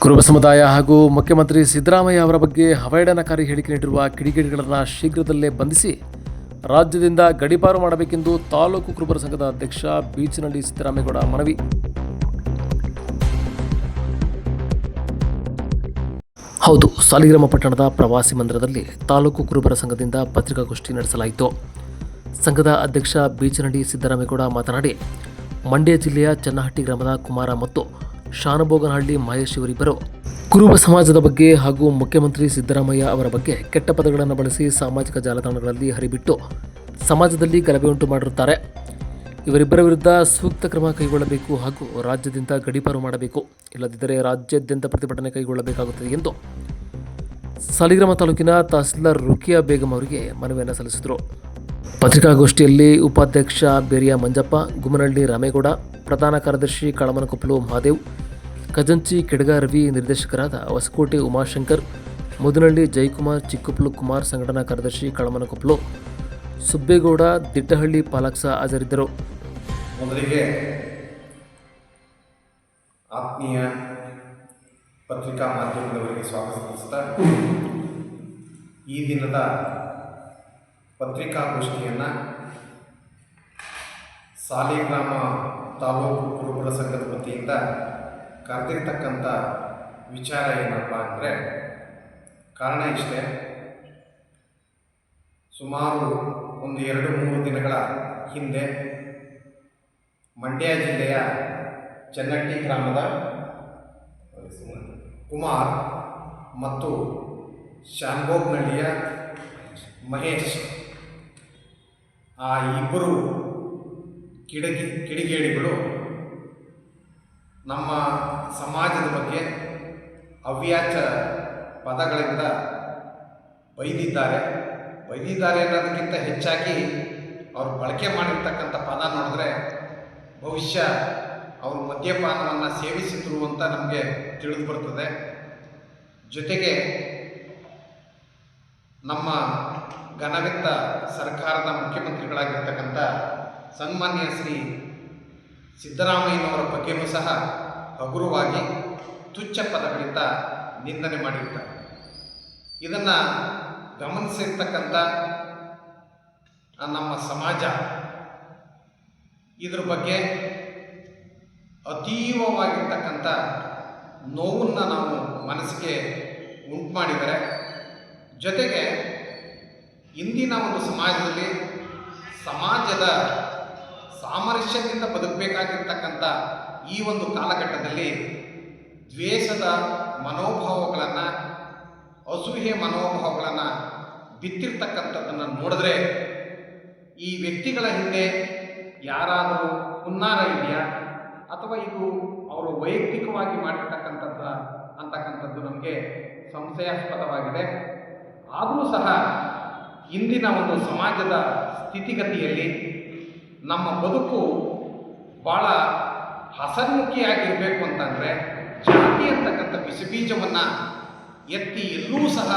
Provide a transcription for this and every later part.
ಕುರುಬ ಸಮುದಾಯ ಹಾಗೂ ಮುಖ್ಯಮಂತ್ರಿ ಸಿದ್ದರಾಮಯ್ಯ ಅವರ ಬಗ್ಗೆ ಅವಹೇಳನಕಾರಿ ಹೇಳಿಕೆ ನೀಡಿರುವ ಕಿಡಿಗೇಡಿಗಳನ್ನು ಶೀಘ್ರದಲ್ಲೇ ಬಂಧಿಸಿ ರಾಜ್ಯದಿಂದ ಗಡೀಪಾರು ಮಾಡಬೇಕೆಂದು ತಾಲೂಕು ಕುರುಬರ ಸಂಘದ ಅಧ್ಯಕ್ಷ ಬೀಚನಹಳ್ಳಿ ಸಿದ್ದರಾಮೇಗೌಡ ಮನವಿ. ಹೌದು, ಸಾಲಿಗ್ರಾಮ ಪಟ್ಟಣದ ಪ್ರವಾಸಿ ಮಂದಿರದಲ್ಲಿ ತಾಲೂಕು ಕುರುಬರ ಸಂಘದಿಂದ ಪತ್ರಿಕಾಗೋಷ್ಠಿ ನಡೆಸಲಾಯಿತು. ಸಂಘದ ಅಧ್ಯಕ್ಷ ಬೀಚನಹಳ್ಳಿ ಸಿದ್ದರಾಮೇಗೌಡ ಮಾತನಾಡಿ, ಮಂಡ್ಯ ಜಿಲ್ಲೆಯ ಚನ್ನಹಟ್ಟಿ ಗ್ರಾಮದ ಕುಮಾರ ಮತ್ತು ಶಾನಬೋಗನಹಳ್ಳಿ ಮಹೇಶ್ ಇವರಿಬ್ಬರು ಕುರುಬ ಸಮಾಜದ ಬಗ್ಗೆ ಹಾಗೂ ಮುಖ್ಯಮಂತ್ರಿ ಸಿದ್ದರಾಮಯ್ಯ ಅವರ ಬಗ್ಗೆ ಕೆಟ್ಟ ಪದಗಳನ್ನು ಬಳಸಿ ಸಾಮಾಜಿಕ ಜಾಲತಾಣಗಳಲ್ಲಿ ಹರಿಬಿಟ್ಟು ಸಮಾಜದಲ್ಲಿ ಗಲಭೆ ಉಂಟು ಮಾಡಿರುತ್ತಾರೆ. ಇವರಿಬ್ಬರ ವಿರುದ್ಧ ಸೂಕ್ತ ಕ್ರಮ ಕೈಗೊಳ್ಳಬೇಕು ಹಾಗೂ ರಾಜ್ಯದಿಂದ ಗಡೀಪಾರು ಮಾಡಬೇಕು, ಇಲ್ಲದಿದ್ದರೆ ರಾಜ್ಯಾದ್ಯಂತ ಪ್ರತಿಭಟನೆ ಕೈಗೊಳ್ಳಬೇಕಾಗುತ್ತದೆ ಎಂದು ಸಾಲಿಗ್ರಾಮ ತಾಲೂಕಿನ ತಹಸೀಲ್ದಾರ್ ರುಕಿಯಾ ಬೇಗಂ ಅವರಿಗೆ ಮನವಿಯನ್ನು ಸಲ್ಲಿಸಿದರು. ಪತ್ರಿಕಾಗೋಷ್ಠಿಯಲ್ಲಿ ಉಪಾಧ್ಯಕ್ಷ ಬೇರಿಯಾ ಮಂಜಪ್ಪ, ಗುಮ್ಮನಹಳ್ಳಿ ರಾಮೇಗೌಡ, ಪ್ರಧಾನ ಕಾರ್ಯದರ್ಶಿ ಕಳಮನಕೊಪ್ಪಲು ಮಹಾದೇವ್, ಖಜಂಚಿ ಕೆಡಗ ರವಿ, ನಿರ್ದೇಶಕರಾದ ಹೊಸಕೋಟೆ ಉಮಾಶಂಕರ್, ಮುದನಹಳ್ಳಿ ಜಯಕುಮಾರ್, ಚಿಕ್ಕುಪ್ಲು ಕುಮಾರ್, ಸಂಘಟನಾ ಕಾರ್ಯದರ್ಶಿ ಕಳಮನಕೊಪ್ಪಲು ಸುಬ್ಬೇಗೌಡ, ದಿಟ್ಟಹಳ್ಳಿ ಪಾಲಾಕ್ಸ ಹಾಜರಿದ್ದರು. ಮೊದಲಿಗೆ ಆತ್ಮೀಯ ಪತ್ರಿಕಾ ಮಾಧ್ಯಮದವರಿಗೆ ಸ್ವಾಗತಿಸುತ್ತಾ ಈ ದಿನದ ಪತ್ರಿಕಾಗೋಷ್ಠಿಯನ್ನು ಸಾಲಿಗ್ರಾಮ ತಾಲೂಕು ಕುರುಬರ ಸಂಘದ ವತಿಯಿಂದ ಕರೆದಿರ್ತಕ್ಕಂಥ ವಿಚಾರ ಏನಪ್ಪ ಅಂದರೆ, ಕಾರಣ ಇಷ್ಟೇ. ಸುಮಾರು ಒಂದು 2-3 ದಿನಗಳ ಹಿಂದೆ ಮಂಡ್ಯ ಜಿಲ್ಲೆಯ ಚನ್ನಹಟ್ಟಿ ಗ್ರಾಮದ ಕುಮಾರ್ ಮತ್ತು ಶಾನಬೋಗನಹಳ್ಳಿಯ ಮಹೇಶ್, ಆ ಇಬ್ಬರು ಕಿಡಿಗೇಡಿಗಳು ನಮ್ಮ ಸಮಾಜದ ಬಗ್ಗೆ ಅವ್ಯಾಚ ಪದಗಳಿಂದ ಬೈದಿದ್ದಾರೆ ಅನ್ನೋದಕ್ಕಿಂತ ಹೆಚ್ಚಾಗಿ ಅವರು ಬಳಕೆ ಮಾಡಿರ್ತಕ್ಕಂಥ ಪದ ನೋಡಿದ್ರೆ ಬಹುಶಃ ಅವರು ಮದ್ಯಪಾನವನ್ನು ಸೇವಿಸಿದ್ರು ಅಂತ ನಮಗೆ ತಿಳಿದು ಬರ್ತದೆ. ಜೊತೆಗೆ ನಮ್ಮ ಘನವಿತ್ತ ಸರ್ಕಾರದ ಮುಖ್ಯಮಂತ್ರಿಗಳಾಗಿರ್ತಕ್ಕಂಥ ಸನ್ಮಾನ್ಯ ಶ್ರೀ ಸಿದ್ದರಾಮಯ್ಯನವರ ಬಗ್ಗೆಯೂ ಸಹ ಹಗುರವಾಗಿ ತುಚ್ಛ ಪದಗಳಿಂದ ನಿಂದನೆ ಮಾಡಿರ್ತಾರೆ. ಇದನ್ನು ಗಮನಿಸಿರ್ತಕ್ಕಂಥ ನಮ್ಮ ಸಮಾಜ ಇದ್ರ ಬಗ್ಗೆ ಅತೀವವಾಗಿರ್ತಕ್ಕಂಥ ನೋವನ್ನು ನಾವು ಮನಸ್ಸಿಗೆ ಉಂಟು ಮಾಡಿದರೆ, ಜೊತೆಗೆ ಇಂದಿನ ಒಂದು ಸಮಾಜದಲ್ಲಿ ಸಮಾಜದ ಸಾಮರಸ್ಯದಿಂದ ಬದುಕಬೇಕಾಗಿರ್ತಕ್ಕಂಥ ಈ ಒಂದು ಕಾಲಘಟ್ಟದಲ್ಲಿ ದ್ವೇಷದ ಮನೋಭಾವಗಳನ್ನು, ಅಸೂಹೆ ಮನೋಭಾವಗಳನ್ನು ಬಿತ್ತಿರ್ತಕ್ಕಂಥದ್ದನ್ನು ನೋಡಿದ್ರೆ ಈ ವ್ಯಕ್ತಿಗಳ ಹಿಂದೆ ಯಾರಾದರೂ ಹುನ್ನಾರ ಇದೆಯಾ ಅಥವಾ ಇದು ಅವರು ವೈಯಕ್ತಿಕವಾಗಿ ಅಂತಕ್ಕಂಥದ್ದು ನಮಗೆ ಸಂಶಯಾಸ್ಪದವಾಗಿದೆ. ಆದರೂ ಸಹ ಇಂದಿನ ಒಂದು ಸಮಾಜದ ಸ್ಥಿತಿಗತಿಯಲ್ಲಿ ನಮ್ಮ ಬದುಕು ಭಾಳ ಹಸನ್ಮುಖಿಯಾಗಿರಬೇಕು ಅಂತಂದರೆ ಜಾತಿ ಅಂತಕ್ಕಂಥ ಬಿಸಿಬೀಜವನ್ನು ಎತ್ತಿ ಎಲ್ಲೂ ಸಹ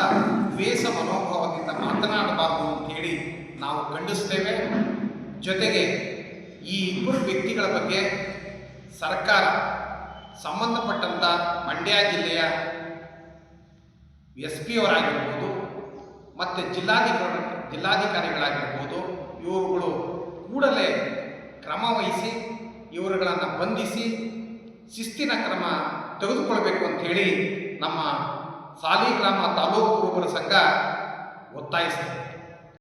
ದ್ವೇಷ ಮನೋಭಾವದಿಂದ ಮಾತನಾಡಬಾರದು ಅಂಥೇಳಿ ನಾವು ಖಂಡಿಸ್ತೇವೆ. ಜೊತೆಗೆ ಈ ಇಬ್ಬರು ವ್ಯಕ್ತಿಗಳ ಬಗ್ಗೆ ಸರ್ಕಾರ ಸಂಬಂಧಪಟ್ಟಂಥ ಮಂಡ್ಯ ಜಿಲ್ಲೆಯ SP ಅವರಾಗಿರ್ಬೋದು ಮತ್ತು ಜಿಲ್ಲಾಧಿಕಾರಿಗಳಾಗಿರ್ಬೋದು, ಇವರುಗಳು ಕೂಡಲೇ ಕ್ರಮ ವಹಿಸಿ ಇವರುಗಳನ್ನು ಬಂಧಿಸಿ ಶಿಸ್ತಿನ ಕ್ರಮ ತೆಗೆದುಕೊಳ್ಬೇಕು ಅಂಥೇಳಿ ನಮ್ಮ ಸಾಲಿಗ್ರಾಮ ತಾಲೂಕು ಕುರುಬರ ಸಂಘ ಒತ್ತಾಯಿಸ್ತದೆ.